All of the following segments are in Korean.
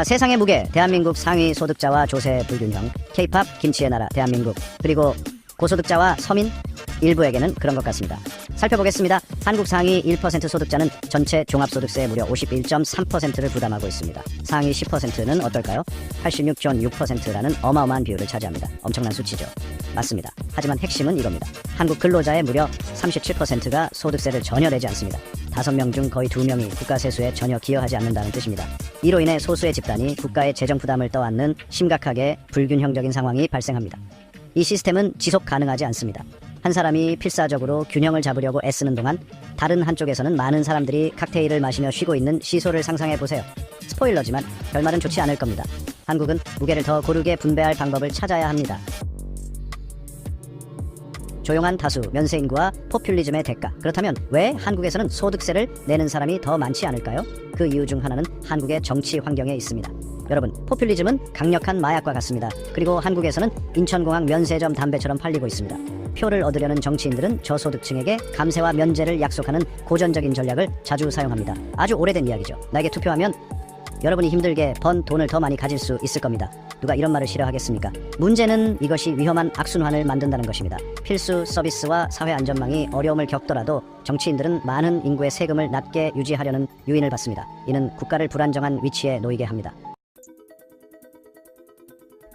세상의 무게, 대한민국 상위 소득자와 조세 불균형, K-팝, 김치의 나라, 대한민국, 그리고 고소득자와 서민 일부에게는 그런 것 같습니다. 살펴보겠습니다. 한국 상위 1% 소득자는 전체 종합소득세의 무려 51.3%를 부담하고 있습니다. 상위 10%는 어떨까요? 86.6%라는 어마어마한 비율을 차지합니다. 엄청난 수치죠. 맞습니다. 하지만 핵심은 이겁니다. 한국 근로자의 무려 37%가 소득세를 전혀 내지 않습니다. 5명 중 거의 2명이 국가 세수에 전혀 기여하지 않는다는 뜻입니다. 이로 인해 소수의 집단이 국가의 재정 부담을 떠안는 심각하게 불균형적인 상황이 발생합니다. 이 시스템은 지속 가능하지 않습니다. 한 사람이 필사적으로 균형을 잡으려고 애쓰는 동안 다른 한쪽에서는 많은 사람들이 칵테일을 마시며 쉬고 있는 시소를 상상해보세요. 스포일러지만 결말은 좋지 않을 겁니다. 한국은 무게를 더 고르게 분배할 방법을 찾아야 합니다. 조용한 다수, 면세인구와 포퓰리즘의 대가. 그렇다면 왜 한국에서는 소득세를 내는 사람이 더 많지 않을까요? 그 이유 중 하나는 한국의 정치 환경에 있습니다. 여러분, 포퓰리즘은 강력한 마약과 같습니다. 그리고 한국에서는 인천공항 면세점 담배처럼 팔리고 있습니다. 표를 얻으려는 정치인들은 저소득층에게 감세와 면제를 약속하는 고전적인 전략을 자주 사용합니다. 아주 오래된 이야기죠. 나에게 투표하면 여러분이 힘들게 번 돈을 더 많이 가질 수 있을 겁니다. 누가 이런 말을 싫어하겠습니까? 문제는 이것이 위험한 악순환을 만든다는 것입니다. 필수 서비스와 사회 안전망이 어려움을 겪더라도 정치인들은 많은 인구의 세금을 낮게 유지하려는 유인을 받습니다. 이는 국가를 불안정한 위치에 놓이게 합니다.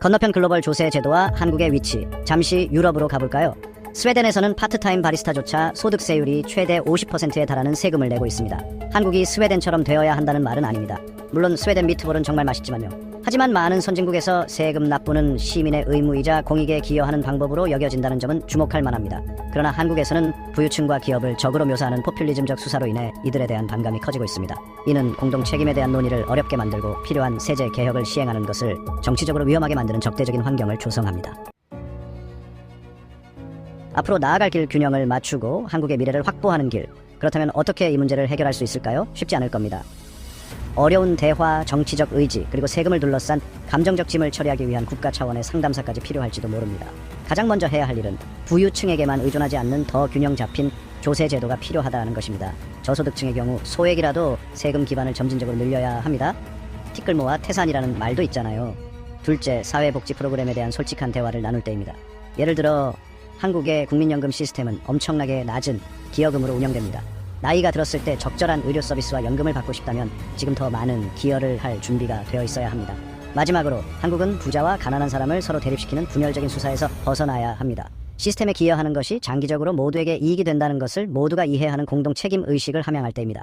건너편 글로벌 조세 제도와 한국의 위치, 잠시 유럽으로 가볼까요? 스웨덴에서는 파트타임 바리스타조차 소득세율이 최대 50%에 달하는 세금을 내고 있습니다. 한국이 스웨덴처럼 되어야 한다는 말은 아닙니다. 물론 스웨덴 미트볼은 정말 맛있지만요. 하지만 많은 선진국에서 세금 납부는 시민의 의무이자 공익에 기여하는 방법으로 여겨진다는 점은 주목할 만합니다. 그러나 한국에서는 부유층과 기업을 적으로 묘사하는 포퓰리즘적 수사로 인해 이들에 대한 반감이 커지고 있습니다. 이는 공동 책임에 대한 논의를 어렵게 만들고 필요한 세제 개혁을 시행하는 것을 정치적으로 위험하게 만드는 적대적인 환경을 조성합니다. 앞으로 나아갈 길 균형을 맞추고 한국의 미래를 확보하는 길. 그렇다면 어떻게 이 문제를 해결할 수 있을까요? 쉽지 않을 겁니다. 어려운 대화, 정치적 의지, 그리고 세금을 둘러싼 감정적 짐을 처리하기 위한 국가 차원의 상담사까지 필요할지도 모릅니다. 가장 먼저 해야 할 일은 부유층에게만 의존하지 않는 더 균형 잡힌 조세 제도가 필요하다는 것입니다. 저소득층의 경우 소액이라도 세금 기반을 점진적으로 늘려야 합니다. 티끌모아 태산이라는 말도 있잖아요. 둘째, 사회복지 프로그램에 대한 솔직한 대화를 나눌 때입니다. 예를 들어 한국의 국민연금 시스템은 엄청나게 낮은 기여금으로 운영됩니다. 나이가 들었을 때 적절한 의료 서비스와 연금을 받고 싶다면 지금 더 많은 기여를 할 준비가 되어 있어야 합니다. 마지막으로 한국은 부자와 가난한 사람을 서로 대립시키는 분열적인 수사에서 벗어나야 합니다. 시스템에 기여하는 것이 장기적으로 모두에게 이익이 된다는 것을 모두가 이해하는 공동 책임 의식을 함양할 때입니다.